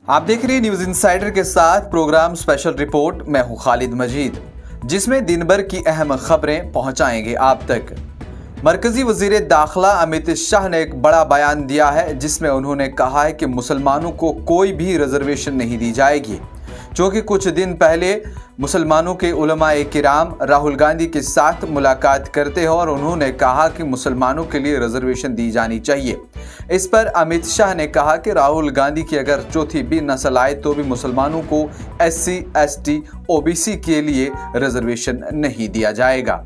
आप देख रहे हैं न्यूज इनसाइडर के साथ प्रोग्राम स्पेशल रिपोर्ट। मैं हूं खालिद मजीद, जिसमें दिन भर की अहम खबरें पहुंचाएंगे आप तक। मरकजी वजीर दाखिला अमित शाह ने एक बड़ा बयान दिया है, जिसमें उन्होंने कहा है कि मुसलमानों को कोई भी रिजर्वेशन नहीं दी जाएगी। क्योंकि कुछ दिन पहले मुसलमानों के उलमाए किराम राहुल गांधी के साथ मुलाकात करते हैं और उन्होंने कहा कि मुसलमानों के लिए रिजर्वेशन दी जानी चाहिए। इस पर अमित शाह ने कहा कि राहुल गांधी की अगर चौथी भी नस्ल आए तो भी मुसलमानों को SC, ST, OBC के लिए रिजर्वेशन नहीं दिया जाएगा।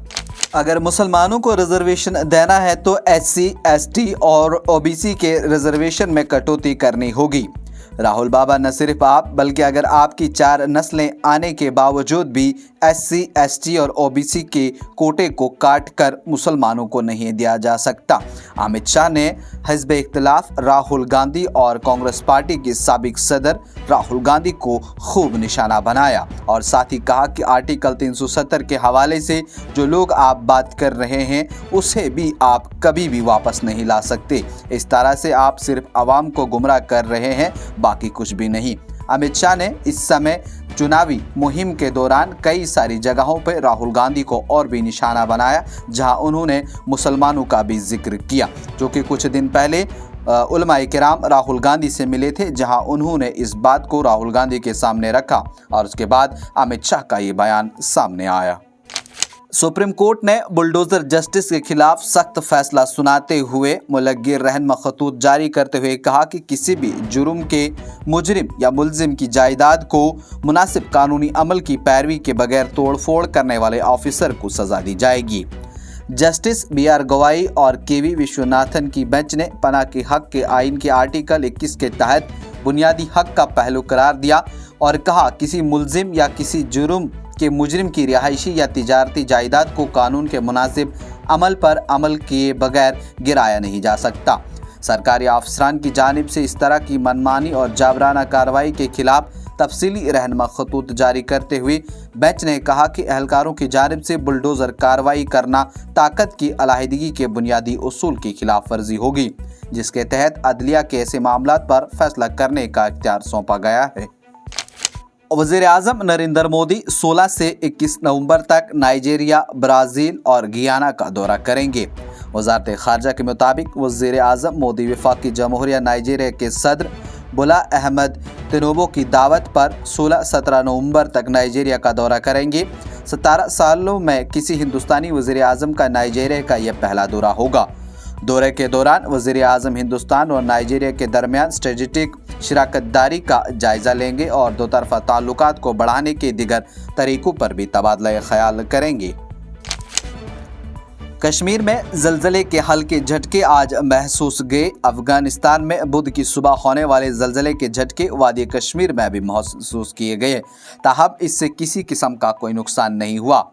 अगर मुसलमानों को रिजर्वेशन देना है तो SC, ST और OBC के रिजर्वेशन में कटौती करनी होगी। राहुल बाबा, न सिर्फ आप बल्कि अगर आपकी 4 नस्लें आने के बावजूद भी SC, ST और OBC के कोटे को काट कर मुसलमानों को नहीं दिया जा सकता। अमित शाह ने हिज़्ब इख्तिलाफ राहुल गांधी और कांग्रेस पार्टी के साबिक सदर राहुल गांधी को खूब निशाना बनाया और साथ ही कहा कि आर्टिकल 370 के हवाले से जो लोग आप बात कर रहे हैं उसे भी आप कभी भी वापस नहीं ला सकते। इस तरह से आप सिर्फ आवाम को गुमराह कर रहे हैं, बाकी कुछ भी नहीं। अमित शाह ने इस समय चुनावी मुहिम के दौरान कई सारी जगहों पर राहुल गांधी को और भी निशाना बनाया, जहां उन्होंने मुसलमानों का भी जिक्र किया, जो कि कुछ दिन पहले उलमाए किराम राहुल गांधी से मिले थे, जहां उन्होंने इस बात को राहुल गांधी के सामने रखा और उसके बाद अमित शाह का ये बयान सामने आया। सुप्रीम कोर्ट ने बुलडोजर जस्टिस के खिलाफ सख्त फैसला सुनाते हुए मुलग्गिर रहनमा खतूत जारी करते हुए कहा कि किसी भी जुर्म के मुजरिम या मुलजिम की जायदाद को मुनासिब कानूनी अमल की पैरवी के बगैर तोड़फोड़ करने वाले ऑफिसर को सजा दी जाएगी। जस्टिस BR गवाई और KV विश्वनाथन की बेंच ने पनाह के हक के आइन के आर्टिकल 21 के तहत बुनियादी हक का पहलू करार दिया और कहा किसी मुलजिम या किसी जुर्म के मुजरिम की रिहायशी या तिजारती जायदाद को कानून के मुनासिब अमल पर अमल किए बगैर गिराया नहीं जा सकता। सरकारी अफसरान की जानिब से इस तरह की मनमानी और जाबराना कार्रवाई के खिलाफ तफसीली रहनमा खतूत जारी करते हुए बेंच ने कहा कि एहलकारों की जानिब से बुलडोजर कार्रवाई करना ताकत की अलहदगी के बुनियादी उसूल की खिलाफ वर्जी होगी, जिसके तहत अदलिया के ऐसे मामलात पर फैसला करने का इख्तियार सौंपा गया है। वज़ीर आज़म नरेंद्र मोदी 16 से 21 नवंबर तक नाइजीरिया, ब्राज़ील और गियाना का दौरा करेंगे। वज़ारत ख़ारजा के मुताबिक वज़ीर आज़म मोदी वफाकी जमहूरिया नाइजीरिया के सदर बोला अहमद तिनुबू की दावत पर 16-17 नवंबर तक नाइजीरिया का दौरा करेंगे। 17 सालों में किसी हिंदुस्तानी वज़ीर आज़म का नाइजीरिया का यह पहला दौरा होगा। दौरे के दौरान वज़ीर आज़म हिंदुस्तान और नाइजीरिया के दरमियान स्ट्रेटेजिक शराकतदारी का जायज़ा लेंगे और दो तरफ़ा ताल्लुकात को बढ़ाने के दीगर तरीक़ों पर भी तबादला ख्याल करेंगे। कश्मीर में ज़लज़ले के हल्के झटके आज महसूस गए। अफ़गानिस्तान में बुध की सुबह होने वाले ज़लज़ले के झटके वादी कश्मीर में भी महसूस किए गए, ताहम इससे किसी किस्म का कोई नुकसान नहीं हुआ।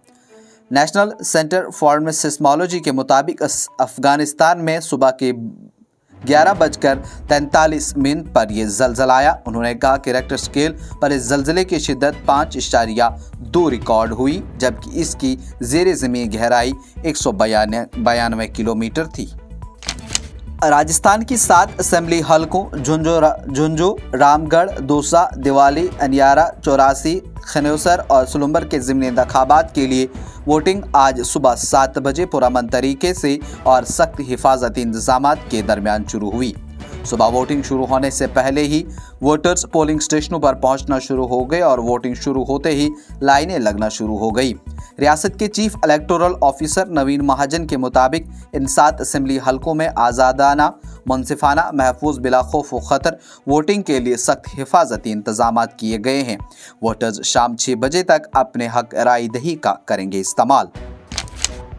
नेशनल सेंटर फॉर सिस्मोलॉजी के मुताबिक अफ़गानिस्तान में सुबह के 11:43 पर यह ज़लज़ला आया। उन्होंने कहा कि रेक्टर स्केल पर इस ज़लज़ले की शिद्दत 5.2 रिकॉर्ड हुई, जबकि इसकी ज़ेरे ज़मीन गहराई 192 किलोमीटर थी। राजस्थान की 7 असेंबली हलकों झुंझुनू, रामगढ़, दौसा, दिवाली, अनियारा, चौरासी, खनौसर और सुलंबर के ज़िमनी इंतखाबात के लिए वोटिंग आज सुबह 7 बजे पुरअमन तरीके से और सख्त हिफाजती इंतजामात के दरमियान शुरू हुई। सुबह वोटिंग शुरू होने से पहले ही वोटर्स पोलिंग स्टेशनों पर पहुंचना शुरू हो गए और वोटिंग शुरू होते ही लाइनें लगना शुरू हो गई। रियासत के चीफ इलेक्टोरल ऑफिसर नवीन महाजन के मुताबिक इन 7 असेंबली हलकों में आज़ादाना, मुनसिफाना, महफूज, बिला खौफ व ख़तर वोटिंग के लिए सख्त हिफाजती इंतजामात किए गए हैं। वोटर्स शाम 6 बजे तक अपने हक राय दही का करेंगे इस्तेमाल।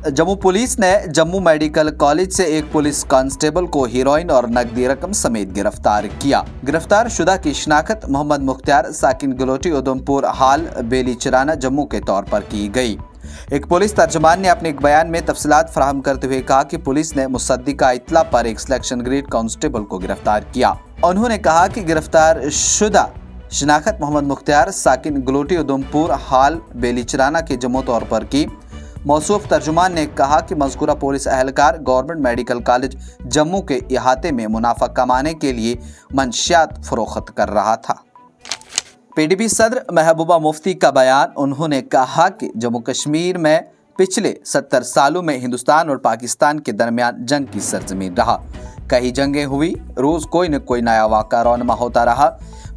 जम्मू पुलिस ने जम्मू मेडिकल कॉलेज से एक पुलिस कांस्टेबल को हीरोइन और नकदी रकम समेत गिरफ्तार किया। गिरफ्तार शुदा की शिनाख्त मोहम्मद मुख्तार साकिन गलोटी उधमपुर हाल बेली चराना जम्मू के तौर पर की गई। एक पुलिस तर्जुमान ने अपने एक बयान में तफसीलात फराहम करते हुए कहा कि पुलिस ने मुसद्दिका इत्तला पर एक सिलेक्शन ग्रेड कांस्टेबल को गिरफ्तार किया। उन्होंने कहा कि गिरफ्तार शुदा शिनाख्त मोहम्मद मुख्तार साकिन गलोटी उधमपुर हाल बेली चराना के जम्मू तौर पर की। मौसूफ तर्जुमान ने कहा कि मज़कूरा पुलिस एहलकार गवर्नमेंट मेडिकल कॉलेज जम्मू के इहाते में मुनाफा कमाने के लिए मंशियात फरोख्त कर रहा था। PDP सदर महबूबा मुफ्ती का बयान। उन्होंने कहा कि जम्मू कश्मीर में पिछले 70 सालों में हिंदुस्तान और पाकिस्तान के दरमियान जंग की सरजमीन रहा। कई जंगें हुई, रोज कोई न कोई नया वाक़ा रौनमा होता रहा।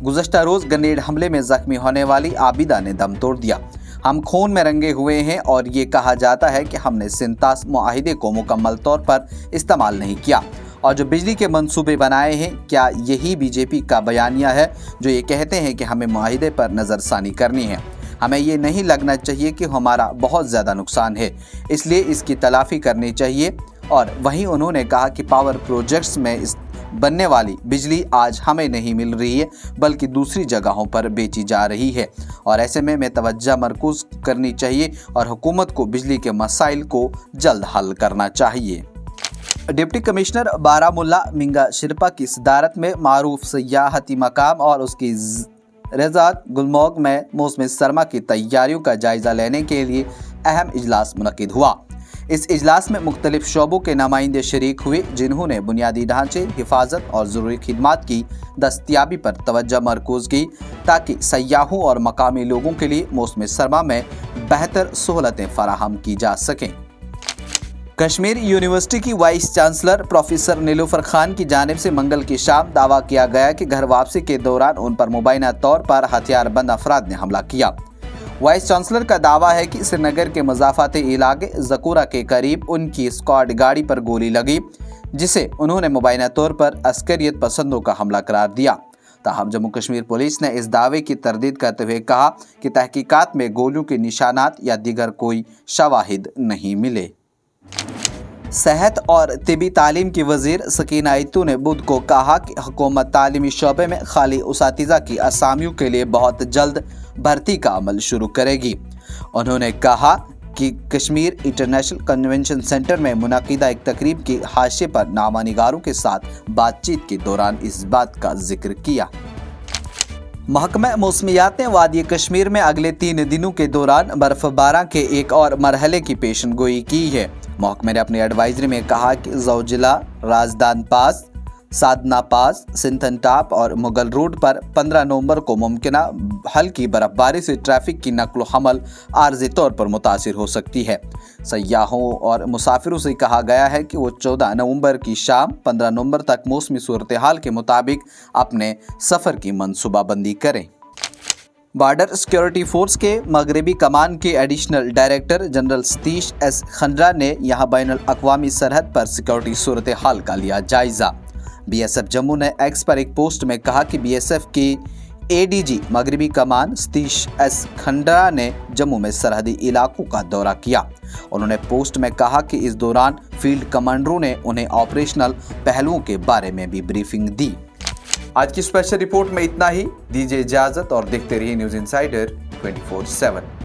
गुज़श्ता रोज ग्रेनेड हमले में जख्मी होने वाली आबिदा ने दम तोड़ दिया। हम खून में रंगे हुए हैं और ये कहा जाता है कि हमने सिंतास मुआहिदे को मुकम्मल तौर पर इस्तेमाल नहीं किया और जो बिजली के मंसूबे बनाए हैं, क्या यही बीजेपी का बयानिया है जो ये कहते हैं कि हमें मुआहिदे पर नज़रसानी करनी है? हमें ये नहीं लगना चाहिए कि हमारा बहुत ज़्यादा नुकसान है, इसलिए इसकी तलाफ़ी करनी चाहिए। और वहीं उन्होंने कहा कि पावर प्रोजेक्ट्स में बनने वाली बिजली आज हमें नहीं मिल रही है बल्कि दूसरी जगहों पर बेची जा रही है और ऐसे में तवज्जो मरकूज़ करनी चाहिए और हुकूमत को बिजली के मसाइल को जल्द हल करना चाहिए। डिप्टी कमिश्नर बारामुल्ला मिंगा शिरपा की सदारत में मारूफ सयाहती मकाम और उसकी रिज़ात गुलमर्ग में मौसम सरमा की तैयारियों का जायज़ा लेने के लिए अहम इजलास मुनक़िद हुआ। इस इजलास में मुख्तलिफ शोबों के नुमाइंदे शरीक हुए, जिन्होंने बुनियादी ढांचे, हिफाजत और ज़रूरी खिदमात की दस्तयाबी पर तवज्जो मरकूज़ की ताकि सयाहों और मकामी लोगों के लिए मौसम सरमा में बेहतर सहूलतें फराहम की जा सकें। कश्मीर यूनिवर्सिटी की vice chancellor professor Nilufar Khan की जानिब से मंगल की शाम दावा किया गया कि घर वापसी के दौरान उन पर मुबैना तौर पर हथियारबंद अफराद ने हमला किया। वाइस चांसलर का दावा है कि श्रीनगर के मज़ाफ़ाती इलाके ज़कूरा के करीब उनकी स्क्वाड गाड़ी पर गोली लगी, जिसे उन्होंने मुबैना तौर पर अस्करियत पसंदों का हमला करार दिया। ताहम जम्मू कश्मीर पुलिस ने इस दावे की तरदीद करते हुए कहा कि तहकीकात में गोलियों के निशानात या दीगर कोई शवाहिद नहीं मिले। सेहत और तिबी तालीम की वज़ीर सकीना इत्तू ने बुध को कहा कि हुकूमत तालीमी शोबे में खाली उसातिज़ा की असामियों के लिए बहुत जल्द भर्ती का अमल शुरू करेगी। उन्होंने कहा कि कश्मीर इंटरनेशनल कन्वेंशन सेंटर में मुनाकिदा एक तकरीब की हाशिए पर नामानिगारों के साथ बातचीत के दौरान इस बात का जिक्र किया। महकमा मौसमियात ने वादी कश्मीर में अगले 3 दिनों के दौरान बर्फबारी के एक और मरहले की पेशनगोई की है। महकमे ने अपनी एडवाइजरी में कहा कि ज़ौजिला, राजदान पास, साधना पास, सिंथन टॉप और मुगल रोड पर 15 नवंबर को मुमकिन हल्की बर्फबारी से ट्रैफिक की नकलो हमल आर्जी तौर पर मुतासिर हो सकती है। सयाहों और मुसाफिरों से कहा गया है कि वो 14 नवंबर की शाम 15 नवंबर तक मौसमी सूरत हाल के मुताबिक अपने सफ़र की मनसूबाबंदी करें। बॉर्डर सिक्योरिटी फोर्स के मगरबी कमान के additional director general Satish S Khandra ने यहाँ बैनुल अक़वामी सरहद पर सिक्योरिटी सूरत हाल का लिया जायज़ा। BSF जम्मू ने एक्स पर एक पोस्ट में कहा कि BSF की ADG मगरबी कमान सतीश एस खंडरा ने जम्मू में सरहदी इलाकों का दौरा किया। उन्होंने पोस्ट में कहा कि इस दौरान फील्ड कमांडरों ने उन्हें ऑपरेशनल पहलुओं के बारे में भी ब्रीफिंग दी। आज की स्पेशल रिपोर्ट में इतना ही। दीजिए इजाजत और देखते रहिए न्यूज़ इनसाइडर 24/7।